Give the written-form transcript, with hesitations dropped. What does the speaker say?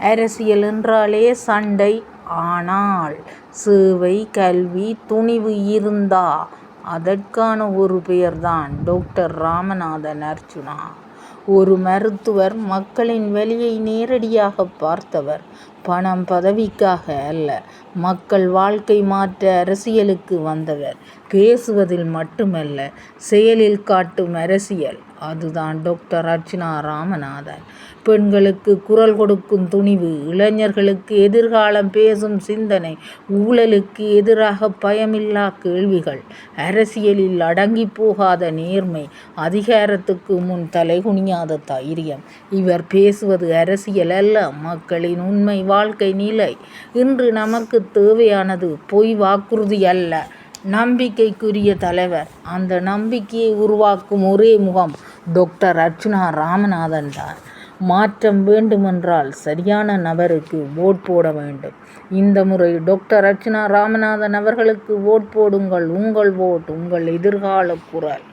அரசியல் என்றாலே சண்டை. ஆனால் சேவை, கல்வி, துணிவு இருந்தா அதற்கான ஒரு பெயர்தான் டாக்டர் ராமநாதன் அர்ச்சுனா. ஒரு மருத்துவர், மக்களின் வலியை நேரடியாக பார்த்தவர். பணம் பதவிக்காக அல்ல, மக்கள் வாழ்க்கை மாற்ற அரசியலுக்கு வந்தவர். பேசுவதில் மட்டுமல்ல, செயலில் காட்டும் அரசியல், அதுதான் டாக்டர் அர்ச்சுனா ராமநாதன். பெண்களுக்கு குரல் கொடுக்கும் துணிவு, இளைஞர்களுக்கு எதிர்காலம் பேசும் சிந்தனை, ஊழலுக்கு எதிராக பயமில்லா கேள்விகள், அரசியலில் அடங்கி போகாத நேர்மை, அதிகாரத்துக்கு முன் தலைகுனியாத தைரியம். இவர் பேசுவது அரசியல் அல்ல, மக்களின் உண்மை வாழ்க்கை நிலை. இன்று நமக்கு தேவையானது பொய் வாக்குறுதி அல்ல, நம்பிக்கைக்குரிய தலைவர். அந்த நம்பிக்கையை உருவாக்கும் ஒரே முகம் டாக்டர் அர்ச்சுனா ராமநாதன் தான். மாற்றம் வேண்டுமென்றால் சரியான நபருக்கு ஓட் போட வேண்டும். இந்த முறை டாக்டர் அர்ச்சுனா ராமநாதன் அவர்களுக்கு ஓட் போடுங்கள். உங்கள் ஓட் உங்கள் எதிர்கால குரல்.